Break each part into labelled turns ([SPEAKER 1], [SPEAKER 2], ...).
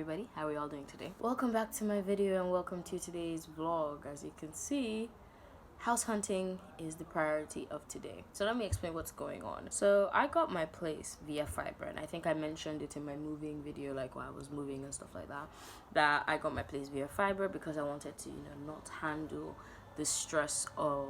[SPEAKER 1] everybody, how are y'all doing today? Welcome back to my video and welcome to today's vlog. As you can see, house hunting is the priority of today. So let me explain what's going on. So I got my place via Fiverr, and I think I mentioned it in my moving video, like while I was moving and stuff like that, that I got my place via Fiverr because I wanted to, not handle the stress of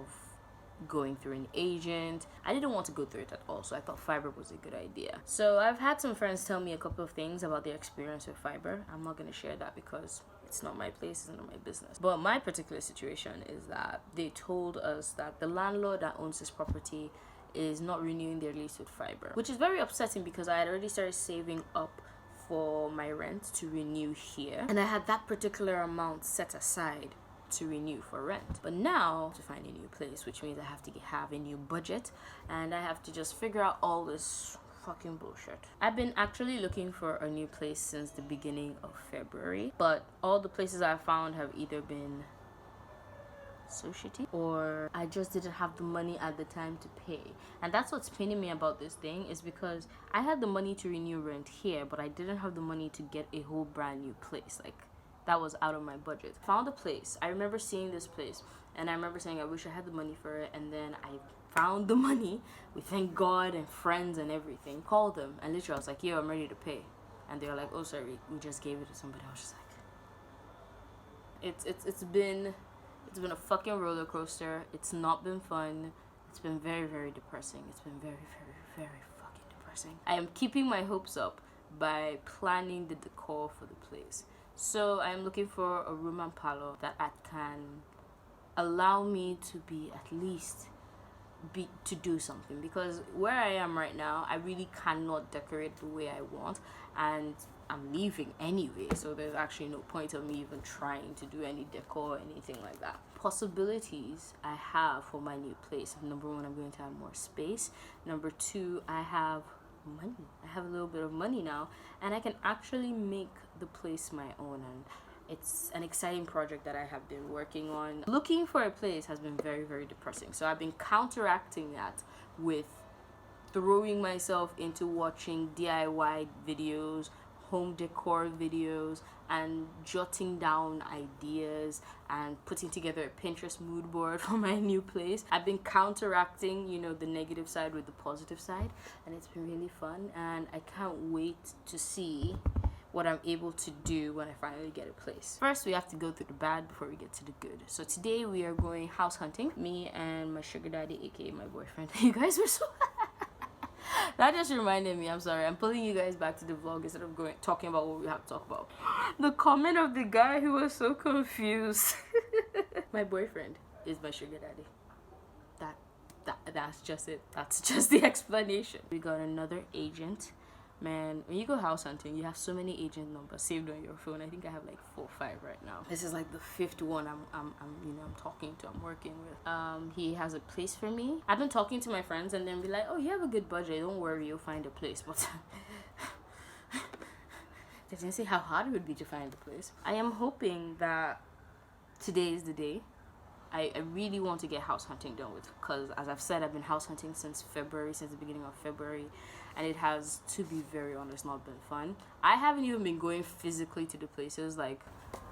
[SPEAKER 1] going through an agent. I didn't want to go through it at all, so I thought Fiverr was a good idea. So I've had some friends tell me a couple of things about their experience with Fiverr. I'm not going to share that because it's not my place, it's not my business. But my particular situation is that they told us that the landlord that owns this property is not renewing their lease with Fiverr, which is very upsetting because I had already started saving up for my rent to renew here, and I had that particular amount set aside to renew for rent. But now to find a new place, which means I have to have a new budget and I have to just figure out all this fucking bullshit. I've been actually looking for a new place since the beginning of February, but all the places I found have either been so shitty or I just didn't have the money at the time to pay. And that's what's paining me about this thing, is because I had the money to renew rent here, but I didn't have the money to get a whole brand new place. Like, that was out of my budget. Found a place. I remember seeing this place and I remember saying I wish I had the money for it, and then I found the money. We thank God and friends and everything. Called them and literally I was like, yo, I'm ready to pay. And they were like, oh sorry, we just gave it to somebody. I was just like, it's been a fucking roller coaster. It's not been fun. It's been very, very depressing. It's been very, very, very fucking depressing. I am keeping my hopes up by planning the decor for the place. So I'm looking for a room and parlor that can allow me to be at least to do something, because where I am right now, I really cannot decorate the way I want, and I'm leaving anyway, so there's actually no point of me even trying to do any decor or anything like that. Possibilities I have for my new place: number one, I'm going to have more space. Number two, I have money. I have a little bit of money now, and I can actually make the place my own, and it's an exciting project that I have been working on. Looking for a place has been very, very depressing, so I've been counteracting that with throwing myself into watching DIY videos, home decor videos, and jotting down ideas and putting together a Pinterest mood board for my new place. I've been counteracting, the negative side with the positive side, and it's been really fun, and I can't wait to see what I'm able to do when I finally get a place. First, we have to go through the bad before we get to the good. So today we are going house hunting, me and my sugar daddy, aka my boyfriend. You guys were so that just reminded me, I'm sorry, I'm pulling you guys back to the vlog instead of talking about what we have to talk about. The comment of the guy who was so confused. My boyfriend is my sugar daddy. That's just it. That's just the explanation. We got another agent. Man, when you go house hunting, you have so many agent numbers saved on your phone. I think I have like 4 or 5 right now. This is like the 5th one I'm talking to, I'm working with. He has a place for me. I've been talking to my friends and then be like, oh, you have a good budget, don't worry, you'll find a place. But they didn't say how hard it would be to find a place. I am hoping that today is the day. I really want to get house hunting done with, because as I've said, I've been house hunting since the beginning of February, and it has, to be very honest, not been fun. I haven't even been going physically to the places. Like,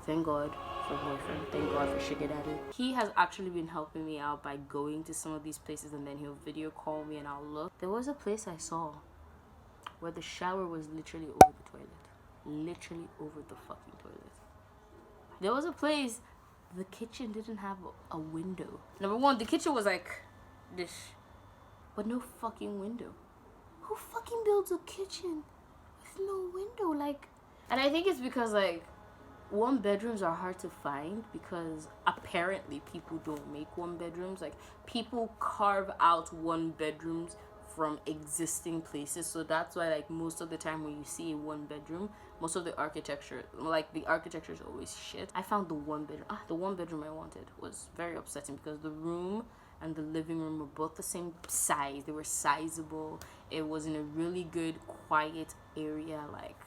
[SPEAKER 1] thank God for boyfriend, thank God for sugar daddy. He has actually been helping me out by going to some of these places, and then he'll video call me and I'll look. There was a place I saw where the shower was literally over the toilet. Literally over the fucking toilet. There was a place the kitchen didn't have a window. Number one, the kitchen was like this, but no fucking window. Who fucking builds a kitchen with no window? Like, and I think it's because like 1 bedrooms are hard to find, because apparently people don't make 1 bedrooms. Like, people carve out 1 bedrooms from existing places, so that's why like most of the time when you see a 1 bedroom, most of the architecture is always shit. I found the 1 bedroom. The 1 bedroom I wanted was very upsetting because the room and the living room were both the same size. They were sizable. It was in a really good quiet area. Like,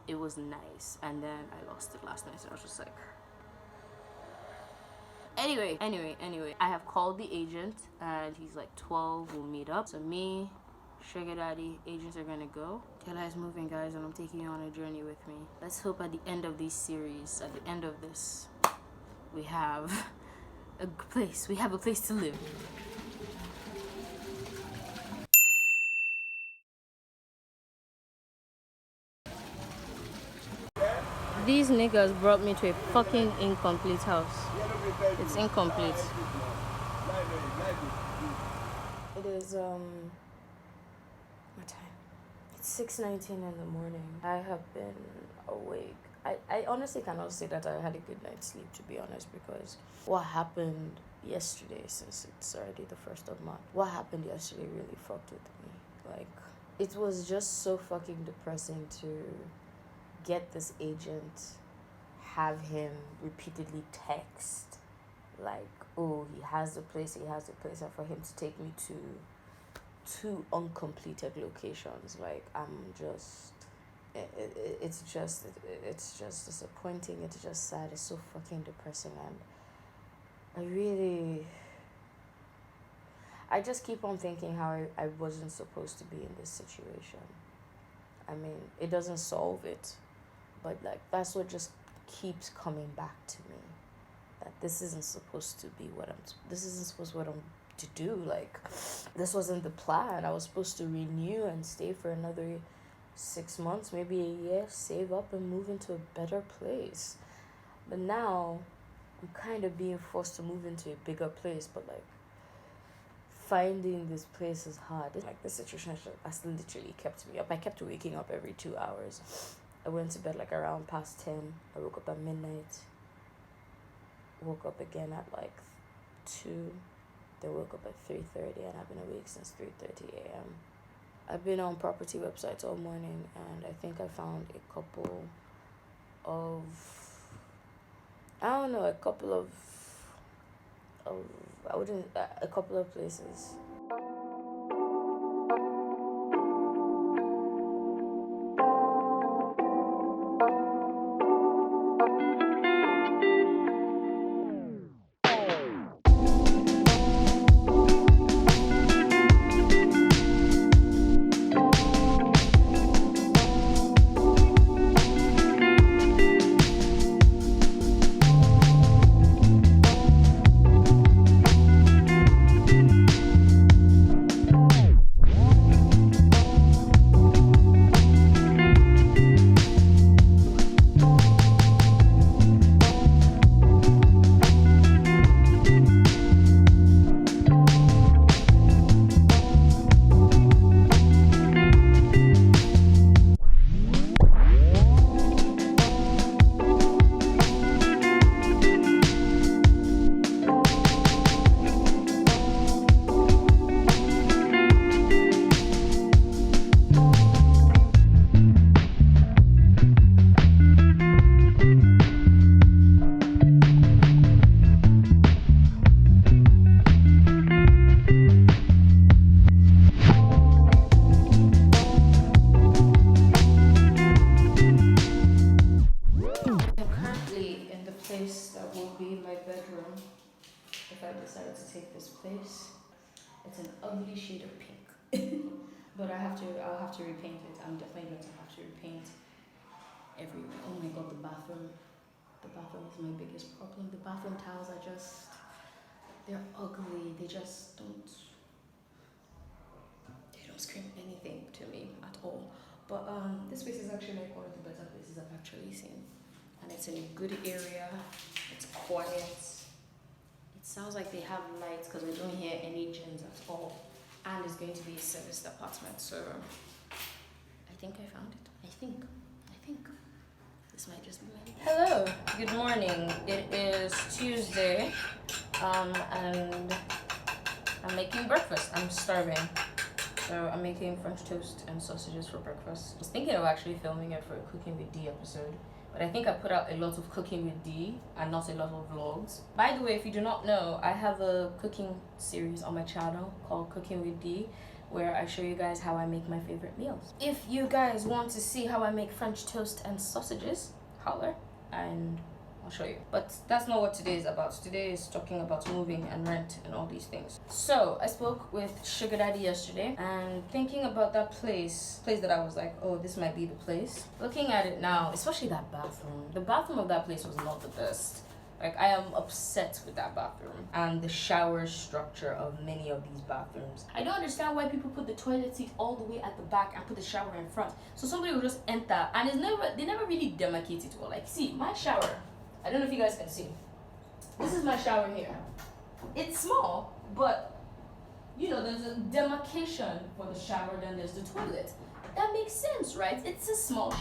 [SPEAKER 1] it was nice, and then I lost it last night, so I was just like, Anyway, I have called the agent and he's like 12, we'll meet up. So me, Sugar daddy, agents are gonna go. Deola is moving, guys, and I'm taking you on a journey with me. Let's hope at the end of this series, at the end of this, we have a place. We have a place to live. These niggas brought me to a fucking incomplete house. It's incomplete. It is what time? It's 6:19 in the morning. I have been awake. I honestly cannot say that I had a good night's sleep, to be honest, because what happened yesterday, since it's already the 1st of March, what happened yesterday really fucked with me. Like, it was just so fucking depressing to get this agent, have him repeatedly text, like, oh, he has the place, and for him to take me to 2 uncompleted locations. Like, I'm just, it's just disappointing. It's just sad. It's so fucking depressing, and I just keep on thinking how I wasn't supposed to be in this situation. I mean, it doesn't solve it, but like, that's what just keeps coming back to me, that this isn't supposed to be what I'm to do. Like, this wasn't the plan. I was supposed to renew and stay for another 6 months, maybe a year, save up and move into a better place. But now I'm kind of being forced to move into a bigger place, but like, finding this place is hard. Like, the situation has literally kept me up. I kept waking up every 2 hours. I went to bed like around past 10. I woke up at midnight. Woke up again at like 2. Then woke up at 3:30, and I've been awake since 3:30 a.m. I've been on property websites all morning, and I think I found a couple of places. Place. It's an ugly shade of pink. But I'll have to repaint it. I'm definitely going to have to repaint everywhere. Oh my god, the bathroom. The bathroom is my biggest problem. The bathroom tiles are they're ugly. They don't scream anything to me at all. But this place is actually like one of the better places I've actually seen. And it's in a good area. It's quiet. Sounds like they have lights because I don't hear any gens at all, and it's going to be a serviced apartment, so I think I found it. I think this might just be my hello, good morning. It is Tuesday, and I'm making breakfast. I'm starving, so I'm making French toast and sausages for breakfast. I was thinking of actually filming it for a Cooking with D episode, but I think I put out a lot of Cooking with D and not a lot of vlogs. By the way, if you do not know, I have a cooking series on my channel called Cooking with D, where I show you guys how I make my favorite meals. If you guys want to see how I make French toast and sausages, holler. And I'll show you. But that's not what today is about. Today is talking about moving and rent and all these things. So I spoke with Sugar Daddy yesterday and thinking about that place that I was like, oh, this might be the place. Looking at it now, especially that bathroom. The bathroom of that place was not the best. Like, I am upset with that bathroom and the shower structure of many of these bathrooms. I don't understand why people put the toilet seat all the way at the back and put the shower in front. So somebody will just enter and they never really demarcate it well. Like, see, my shower, I don't know if you guys can see. This is my shower here. It's small, but you know, there's a demarcation for the shower, then there's the toilet. That makes sense, right? It's a small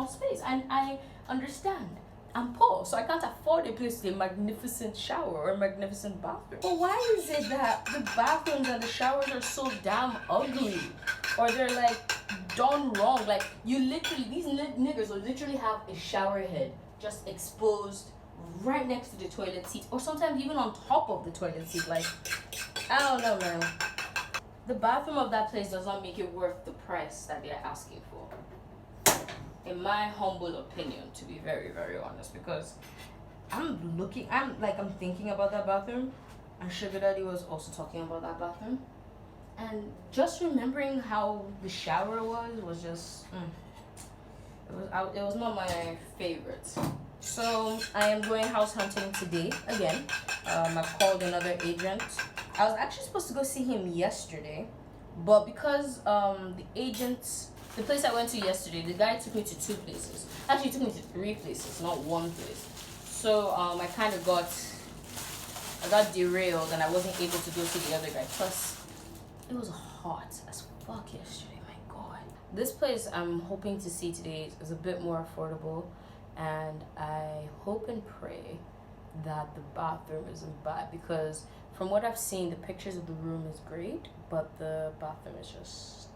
[SPEAKER 1] space, and I understand. I'm poor, so I can't afford a place with a magnificent shower or a magnificent bathroom. But why is it that the bathrooms and the showers are so damn ugly? Or they're like done wrong? Like, you literally, these niggers will literally have a shower head just exposed right next to the toilet seat, or sometimes even on top of the toilet seat. Like, I don't know, man. The bathroom of that place does not make it worth the price that they're asking for, in my humble opinion, to be very, very honest. Because I'm thinking about that bathroom, and Sugar Daddy was also talking about that bathroom, and just remembering how the shower was just it was not my favorite. So I am going house hunting today again. I've called another agent. I was actually supposed to go see him yesterday, but because the place I went to yesterday, the guy took me to 2 places. Actually, he took me to 3 places, not 1 place. So I kind of got derailed and I wasn't able to go see the other guy. Plus, it was hot as fuck yesterday. My God. This place I'm hoping to see today is a bit more affordable, and I hope and pray that the bathroom isn't bad, because from what I've seen, the pictures of the room is great, but the bathroom is just...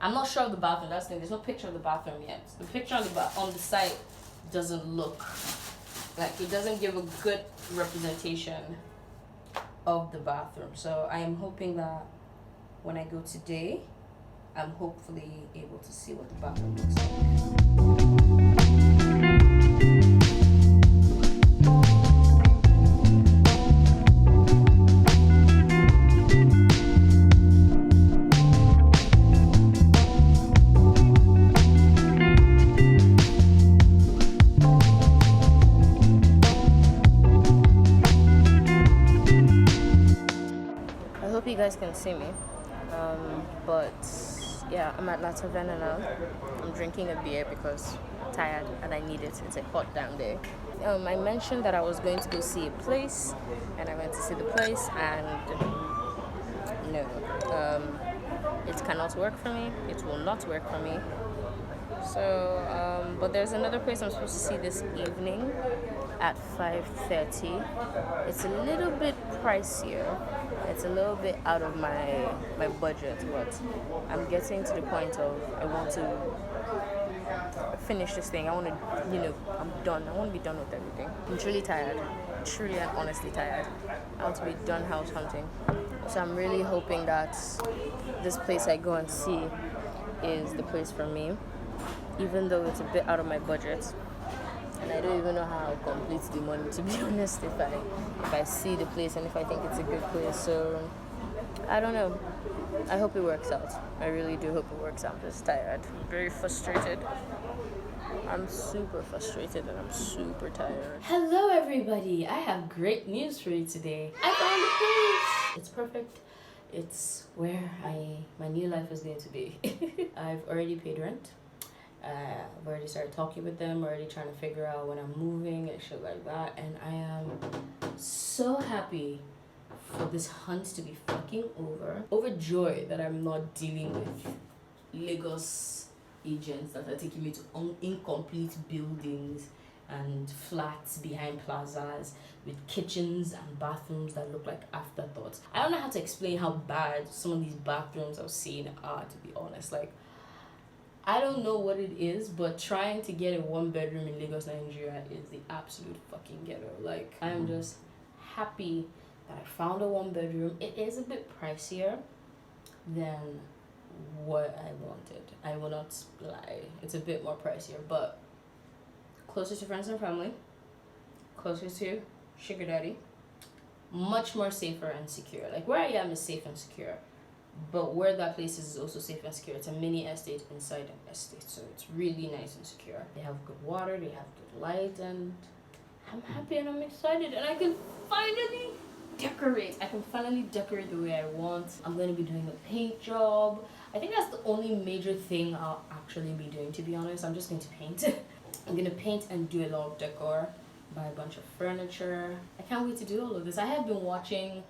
[SPEAKER 1] I'm not sure of the bathroom. That's the thing. There's no picture of the bathroom yet. The picture on the site doesn't look like, it doesn't give a good representation of the bathroom. So I am hoping that when I go today, I'm hopefully able to see what the bathroom looks like. You guys can see me, but yeah, I'm at La Taverna now. I'm drinking a beer because I'm tired and I need it. It's a hot damn day. I mentioned that I was going to go see a place, and I went to see the place, and no, it cannot work for me. It will not work for me. So, but there's another place I'm supposed to see this evening at 5:30. It's a little bit pricier. It's a little bit out of my budget, but I'm getting to the point of I want to finish this thing. I want to, I'm done. I want to be done with everything. I'm truly tired. Truly and honestly tired. I want to be done house hunting. So I'm really hoping that this place I go and see is the place for me, even though it's a bit out of my budget. And I don't even know how I'll complete the money, to be honest, if I see the place and if I think it's a good place. So I don't know. I hope it works out. I really do hope it works out. I'm just tired. Very frustrated. I'm super frustrated and I'm super tired. Hello everybody. I have great news for you today. I found a place. It's perfect. It's where my new life is going to be. I've already paid rent. I've already started talking with them, already trying to figure out when I'm moving and shit like that, and I am so happy for this hunt to be fucking overjoyed that I'm not dealing with Lagos agents that are taking me to incomplete buildings and flats behind plazas with kitchens and bathrooms that look like afterthoughts. I don't know how to explain how bad some of these bathrooms I've seen are, to be honest. Like, I don't know what it is, but trying to get a 1-bedroom in Lagos, Nigeria is the absolute fucking ghetto. Like, I'm just happy that I found a 1-bedroom. It is a bit pricier than what I wanted. I will not lie. It's a bit more pricier, but closer to friends and family. closer to sugar daddy, much more safer and secure. Like where I am is safe and secure, but where that place is also safe and secure. It's a mini estate inside an estate, so it's really nice and secure. They have good water, they have good light, and I'm happy and I'm excited, and I can finally decorate. I can finally decorate the way I want. I'm going to be doing a paint job. I think that's the only major thing I'll actually be doing, to be honest. I'm just going to paint. I'm going to paint and do a lot of decor, buy a bunch of furniture. I can't wait to do all of this. I have been watching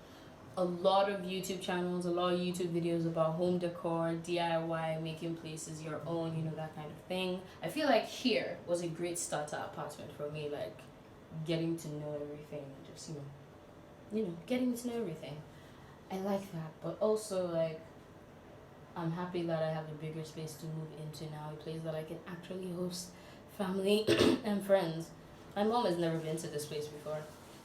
[SPEAKER 1] a lot of YouTube channels, a lot of YouTube videos about home decor, DIY, making places your own, you know, that kind of thing. I feel like here was a great starter apartment for me, like getting to know everything, just, getting to know everything. I like that, but also like I'm happy that I have a bigger space to move into now, a place that I can actually host family and friends. My mom has never been to this place before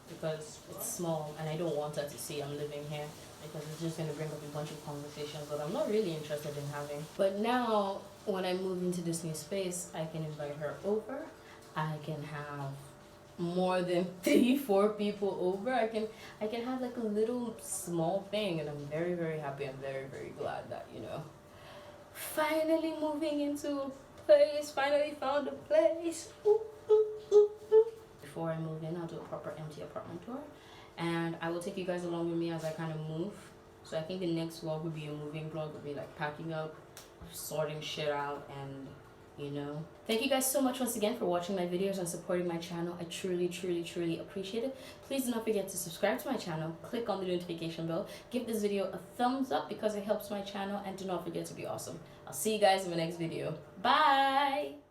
[SPEAKER 1] because it's small and I don't want her to see I'm living here because it's just going to bring up a bunch of conversations that I'm not really interested in having. But now when I move into this new space, I can invite her over. I can have more than 3-4 people over. I can have like a little small thing, and I'm very, very happy. I'm very, very glad that, finally moving into a place, finally found a place. Ooh, ooh, ooh, ooh. Before I move in, I'll do a proper empty apartment tour, and I will take you guys along with me as I kind of move. So I think the next vlog would be a moving vlog, would be like packing up, sorting shit out, and thank you guys so much once again for watching my videos and supporting my channel. I truly, truly, truly appreciate it. Please do not forget to subscribe to my channel, click on the notification bell, give this video a thumbs up because it helps my channel, and do not forget to be awesome. I'll see you guys in my next video. Bye.